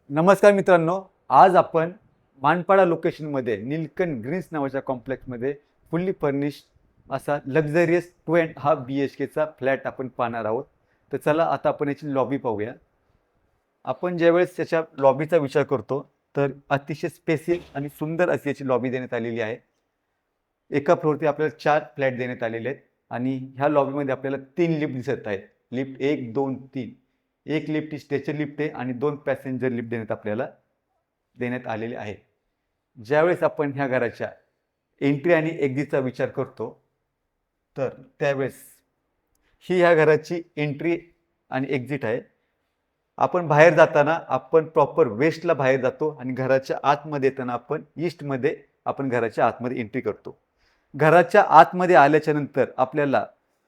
नमस्कार मित्रांनो, आज आपण मानपाडा लोकेशनमध्ये नीलकंठ ग्रीन्स नावाच्या कॉम्प्लेक्समध्ये फुल्ली फर्निश्ड असा लक्झरियस 2.5 BHKचा फ्लॅट आपण पाहणार आहोत. तर चला आता आपण याची लॉबी पाहूया. आपण ज्यावेळेस त्याच्या लॉबीचा विचार करतो तर अतिशय स्पेसियस आणि सुंदर अशी याची लॉबी देण्यात आलेली आहे. एका फ्लोअरती आपल्याला 4 फ्लॅट देण्यात आलेले आहेत आणि ह्या लॉबीमध्ये आपल्याला 3 लिफ्ट दिसत आहेत. लिफ्ट 1, 2, 3. एक लिफ्ट ही स्ट्रेचर लिफ्ट आहे आणि 2 पॅसेंजर लिफ्ट देण्यात आलेले आहे. ज्यावेळेस आपण ह्या घराच्या एंट्री आणि एक्झिटचा विचार करतो तर त्यावेळेस ही ह्या घराची एंट्री आणि एक्झिट आहे. आपण बाहेर जाताना आपण प्रॉपर वेस्टला बाहेर जातो आणि घराच्या आतमध्ये येताना आपण ईस्टमध्ये आपण घराच्या आतमध्ये एंट्री करतो. घराच्या आतमध्ये आल्याच्या नंतर आपल्याला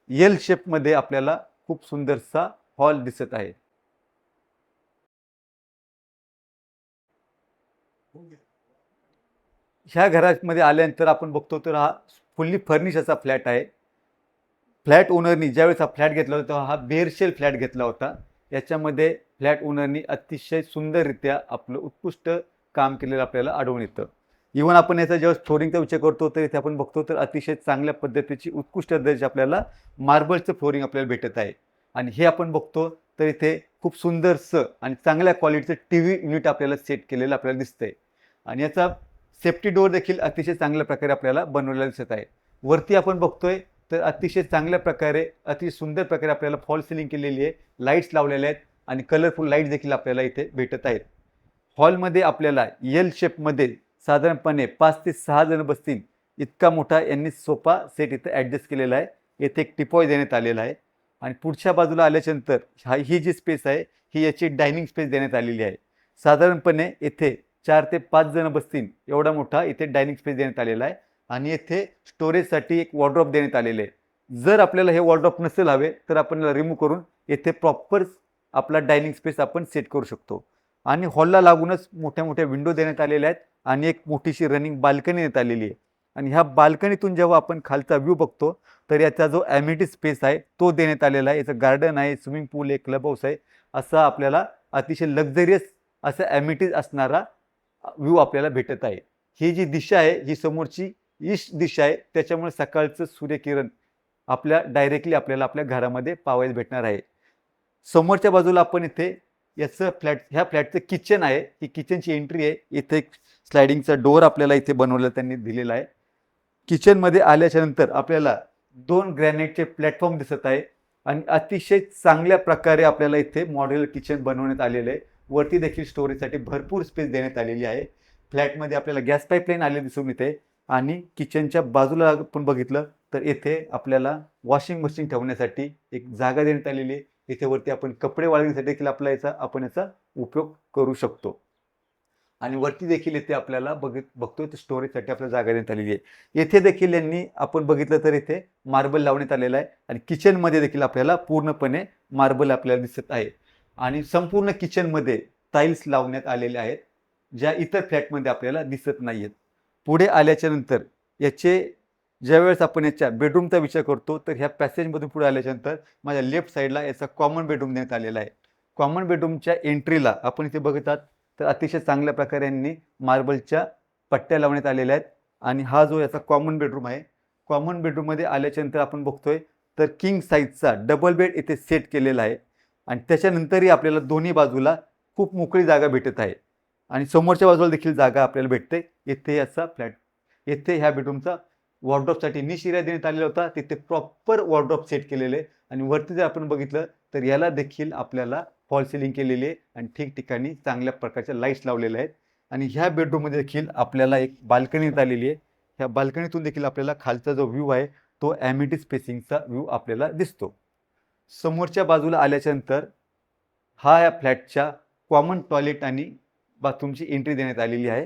एल शेपमध्ये आपल्याला खूप सुंदरसा हॉल दिसत आहे. ह्या घरामध्ये आल्यानंतर आपण बघतो तर हा फुल्ली फर्निश असा फ्लॅट आहे. फ्लॅट ओनरनी ज्यावेळेस हा फ्लॅट घेतला होता तेव्हा हा बेअरशेल फ्लॅट घेतला होता. याच्यामध्ये फ्लॅट ओनरनी अतिशय सुंदररित्या आपलं उत्कृष्ट काम केलेलं आपल्याला आढळून येतं. इव्हन आपण याचा जेव्हा फ्लोरिंगचा विचार करतो तर इथे आपण बघतो तर अतिशय चांगल्या पद्धतीची उत्कृष्ट दर्जाची आपल्याला मार्बलचं फ्लोरिंग आपल्याला भेटत आहे. आणि हे आपण बघतो तर इथे खूप सुंदरसं आणि चांगल्या क्वालिटीचं TV युनिट आपल्याला सेट केलेलं आपल्याला दिसतंय. आणि याचा सेफ्टी डोअर देखील अतिशय चांगल्या प्रकारे आपल्याला बनवलेला दिसत आहे. वरती आपण बघतोय तर अतिशय चांगल्या प्रकारे अतिशय सुंदर प्रकारे आपल्याला फॉल सिलिंग केलेली आहे. लाईट्स लावलेल्या आहेत आणि कलरफुल लाईट देखील आपल्याला इथे भेटत आहेत. हॉलमध्ये आपल्याला एल शेपमध्ये साधारणपणे 5 ते 6 जण बसतील इतका मोठा यांनी सोफा सेट इथे ॲडजस्ट केलेला आहे. येथे एक टिपॉय देण्यात आलेला आहे आणि पुढच्या बाजूला आल्याच्यानंतर ही जी स्पेस आहे ही याची डायनिंग स्पेस देण्यात आलेली आहे. साधारणपणे येथे 4 ते 5 जण बसतील एवढा मोठा इथे डायनिंग स्पेस देण्यात आलेला आहे आणि येथे स्टोरेजसाठी एक वॉर्डरोब देण्यात आलेले आहे. जर आपल्याला हे वॉर्डरोब नसेल हवे तर आपण रिमूव्ह करून येथे प्रॉपर आपला डायनिंग स्पेस आपण सेट करू शकतो. आणि हॉलला लागूनच मोठ्या मोठ्या विंडो देण्यात आलेल्या आहेत आणि एक मोठीशी रनिंग बाल्कनी देण्यात आलेली आहे. आणि ह्या बाल्कनीतून जेव्हा आपण खालचा व्ह्यू बघतो तर याचा जो ॲमिनिटी स्पेस आहे तो देण्यात आलेला आहे. याचं गार्डन आहे, स्विमिंग पूल आहे, क्लब हाऊस आहे, असा आपल्याला अतिशय लक्झरियस असं ॲमिनिटीज असणारा व्ह्यू आपल्याला भेटत आहे. ही जी दिशा आहे ही समोरची ईस्ट दिशा आहे, त्याच्यामुळे सकाळचं सूर्यकिरण डायरेक्टली आपल्याला आपल्या घरामध्ये पाहायला भेटणार आहे. समोरच्या बाजूला आपण इथे ह्या फ्लॅटचं किचन आहे. ही किचनची एंट्री आहे. इथे एक स्लायडिंगचा डोअर आपल्याला इथे बनवलेला त्यांनी दिलेला आहे. किचनमध्ये आल्याच्या नंतर आपल्याला 2 ग्रॅनाइटचे प्लॅटफॉर्म दिसत आहे आणि अतिशय चांगल्या प्रकारे आपल्याला इथे मॉड्युलर किचन बनवण्यात आलेलं आहे. वरती देखील स्टोरेजसाठी भरपूर स्पेस देण्यात आलेली आहे. फ्लॅटमध्ये आपल्याला गॅस पाईपलाईन आले दिसून येते आणि किचनच्या बाजूला आपण बघितलं तर येथे आपल्याला वॉशिंग मशीन ठेवण्यासाठी एक जागा देण्यात आलेली आहे. इथे वरती आपण कपडे वाळवण्यासाठी देखील आपण याचा उपयोग करू शकतो. आणि वरती देखील येथे आपल्याला बघतोय तर स्टोरेजसाठी आपल्याला जागा देण्यात आलेली आहे. येथे देखील यांनी आपण बघितलं तर इथे मार्बल लावण्यात आलेला आहे आणि किचनमध्ये देखील आपल्याला पूर्णपणे मार्बल आपल्याला दिसत आहे. आणि संपूर्ण किचनमध्ये टाईल्स लावण्यात आलेले आहेत ज्या इतर फ्लॅटमध्ये आपल्याला दिसत नाही आहेत. पुढे आल्याच्या नंतर ज्यावेळेस आपण याच्या बेडरूमचा विचार करतो तर ह्या पॅसेजमधून पुढे आल्याच्यानंतर माझ्या लेफ्ट साईडला याचा कॉमन बेडरूम देण्यात आलेला आहे. कॉमन बेडरूमच्या एंट्रीला आपण इथे बघतात तर अतिशय चांगल्या प्रकारे यांनी मार्बलच्या पट्ट्या लावण्यात आलेल्या आहेत आणि हा जो याचा कॉमन बेडरूम आहे. कॉमन बेडरूममध्ये आल्याच्यानंतर आपण बघतोय तर किंग साईजचा डबल बेड इथे सेट केलेला आहे आणि त्याच्यानंतरही आपल्याला दोन्ही बाजूला खूप मोकळी जागा भेटत आहे आणि समोरच्या बाजूला देखील जागा आपल्याला भेटते. येथे ह्या बेडरूमचा वॉर्डरोबसाठी निश एरिया देण्यात आलेला होता, तिथे प्रॉपर वॉर्डरोब सेट केलेले आणि वरती जर आपण बघितलं तर याला देखील आपल्याला फॉल सिलिंग केलेली आहे आणि ठिकठिकाणी चांगल्या प्रकारच्या लाईट्स लावलेल्या आहेत. आणि ह्या बेडरूममध्ये देखील आपल्याला एक बाल्कनी आलेली आहे. ह्या बाल्कनीतून देखील आपल्याला खालचा जो व्ह्यू आहे तो ॲमिनिटी स्पेसिंगचा व्ह्यू आपल्याला दिसतो. समोरच्या बाजूला आल्याच्यानंतर ह्या फ्लॅटच्या कॉमन टॉयलेट आणि बाथरूमची एंट्री देण्यात आलेली आहे.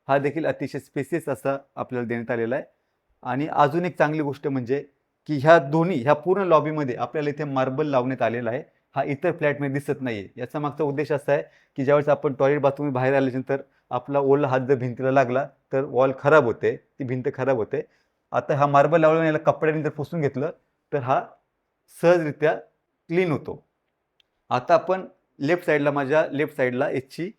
हा देखील अतिशय स्पेसियस असा आपल्याला देण्यात आलेला आहे. आणि अजून एक चांगली गोष्ट म्हणजे की ह्या पूर्ण लॉबीमध्ये आपल्याला इथे मार्बल लावण्यात आलेला आहे. हा इतर फ्लॅटमध्ये दिसत नाही आहे. याचा मागचा उद्देश असा आहे की ज्यावेळेस आपण टॉयलेट बाथरूम बाहेर आल्यानंतर आपला ओला हात जर भिंतीला लागला तर वॉल खराब होते, ती भिंत खराब होते. आता हा मार्बल लावल्याने याला कपड्याने जर पुसून घेतलं तर हा सहजरित्या क्लीन होतो. आता आपण माझ्या लेफ्ट साईडला याची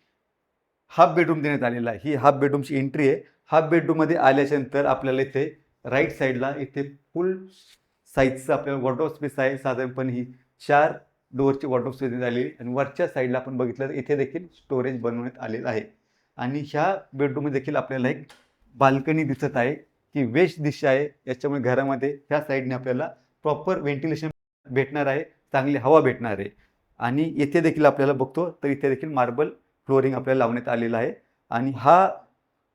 हाफ बेडरूम देण्यात आलेला आहे. ही हाफ बेडरूमची एंट्री आहे. हाफ बेडरूममध्ये आल्याच्यानंतर आपल्याला इथे राईट साईडला इथे फुल साईजचं आपल्याला वॉर्डरोब स्पेस आहे. साधारणपणे ही 4 डोअरची वॉर्डरोब स्पेस देण्यात आलेली आणि वरच्या साईडला आपण बघितलं तर इथे देखील स्टोरेज बनवण्यात आलेलं आहे. आणि ह्या बेडरूममध्ये देखील आपल्याला एक बाल्कनी दिसत आहे की वेस्ट दिशा आहे. याच्यामुळे घरामध्ये ह्या साईडने आपल्याला प्रॉपर व्हेंटिलेशन भेटणार आहे, चांगली हवा भेटणार आहे. आणि इथे देखील आपल्याला बघतो तर इथे देखील मार्बल फ्लोरिंग आपल्याला लावण्यात आलेलं आहे. आणि हा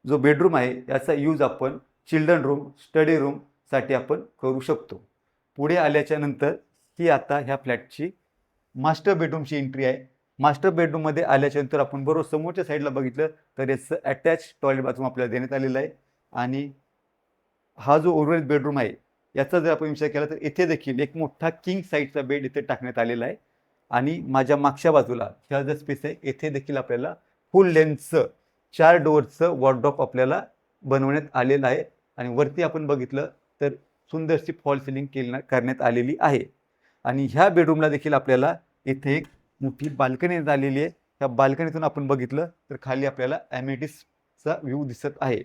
जो बेडरूम आहे याचा यूज आपण चिल्ड्रन रूम, स्टडी रूमसाठी आपण करू शकतो. पुढे आल्याच्या नंतर ही आता ह्या फ्लॅटची मास्टर बेडरूमची एंट्री आहे. मास्टर बेडरूममध्ये आल्याच्यानंतर आपण बरोबर समोरच्या साईडला बघितलं तर याचं अटॅच टॉयलेट बाथरूम आपल्याला देण्यात आलेलं आहे. आणि हा जो उर्वरित बेडरूम आहे याचा जर आपण विचार केला तर इथे देखील एक मोठा किंग साईजचा बेड इथे टाकण्यात आलेला आहे. आणि माझ्या मागच्या बाजूला ह्या जो स्पेस आहे इथे देखील आपल्याला फुल लेंथचं 4 डोअरचं वॉर्डरोब आपल्याला बनवण्यात आलेलं आहे. आणि वरती आपण बघितलं तर सुंदरशी फॉल सिलिंग करण्यात आलेली आहे. आणि ह्या बेडरूमला देखील आपल्याला इथे एक मोठी बाल्कनी आलेली आहे. त्या बाल्कनीतून आपण बघितलं तर खाली आपल्याला ॲमेनिटीजचा व्ह्यू दिसत आहे.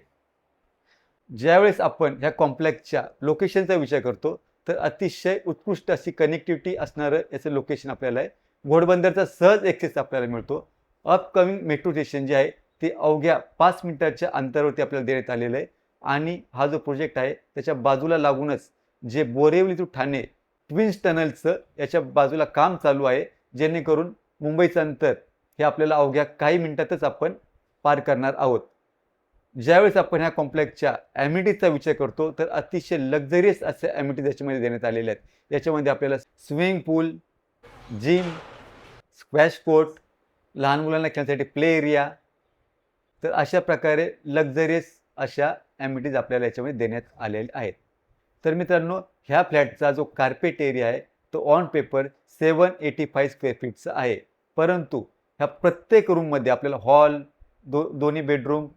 ज्यावेळेस आपण ह्या कॉम्प्लेक्सच्या लोकेशनचा विचार करतो तर अतिशय उत्कृष्ट अशी कनेक्टिव्हिटी असणारं याचं लोकेशन आपल्याला आहे. घोडबंदरचा सहज ॲक्सेस आपल्याला मिळतो. अपकमिंग मेट्रो स्टेशन जे आहे ते अवघ्या 5 मिनिटाच्या अंतरावरती आपल्याला देण्यात आलेलं आहे. आणि हा जो प्रोजेक्ट आहे त्याच्या बाजूला लागूनच जे बोरिवली टू ठाणे ट्विन्स टनलचं याच्या बाजूला काम चालू आहे, जेणेकरून मुंबईचं अंतर हे आपल्याला अवघ्या काही मिनिटातच आपण पार करणार आहोत. ज्यावेळेस आपण ह्या कॉम्प्लेक्सच्या ॲम्युनिटीजचा विचार करतो तर अतिशय लक्झरियस असे ॲम्युनिटीज याच्यामध्ये देण्यात आलेले आहेत. याच्यामध्ये आपल्याला स्विमिंग पूल, जिम, स्क्वॅश कोर्ट, लहान मुलांना खेळण्यासाठी प्ले एरिया, तर अशा प्रकारे लक्झरियस अशा ॲम्युनिटीज आपल्याला याच्यामध्ये देण्यात आलेल्या आहेत. तर मित्रांनो, ह्या फ्लॅटचा जो कार्पेट एरिया आहे तो ऑन पेपर 785 स्क्वेअर फीटचा आहे. परंतु ह्या प्रत्येक रूममध्ये आपल्याला हॉल, दोन्ही बेडरूम,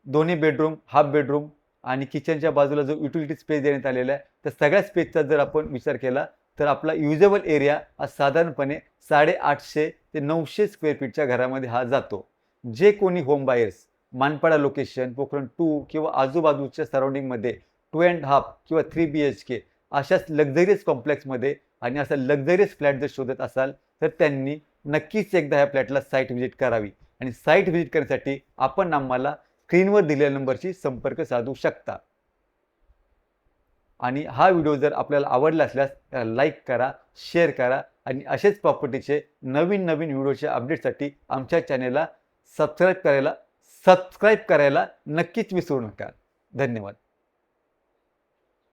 दोन्ही बेडरूम, हाफ बेडरूम आणि किचनच्या बाजूला जो युटिलिटी स्पेस देण्यात आलेला आहे त्या सगळ्या स्पेसचा जर आपण विचार केला तर आपला युजेबल एरिया हा साधारणपणे 850 ते 900 स्क्वेअर फीटच्या घरामध्ये हा जातो. जे कोणी home buyers Manpada location, Pokhran 2 किंवा आजूबाजूच्या सराउंडिंगमध्ये 2.5 किंवा 3 BHK अशाच लक्झरियस कॉम्प्लेक्समध्ये आणि असा लक्झरियस फ्लॅट जर शोधत असाल तर त्यांनी नक्कीच एकदा ह्या फ्लॅटला साईट व्हिजिट करावी. आणि साईट व्हिजिट करण्यासाठी आपण आम्हाला स्क्रीनवर दिलेल्या नंबरशी संपर्क साधू शकता. आणि हा व्हिडिओ जर आपल्याला आवडला असल्यास त्याला लाईक करा, शेअर करा आणि असेच प्रॉपर्टीचे नवीन व्हिडिओच्या अपडेटसाठी आमच्या चॅनेलला सबस्क्राईब करायला नक्कीच विसरू नका. धन्यवाद.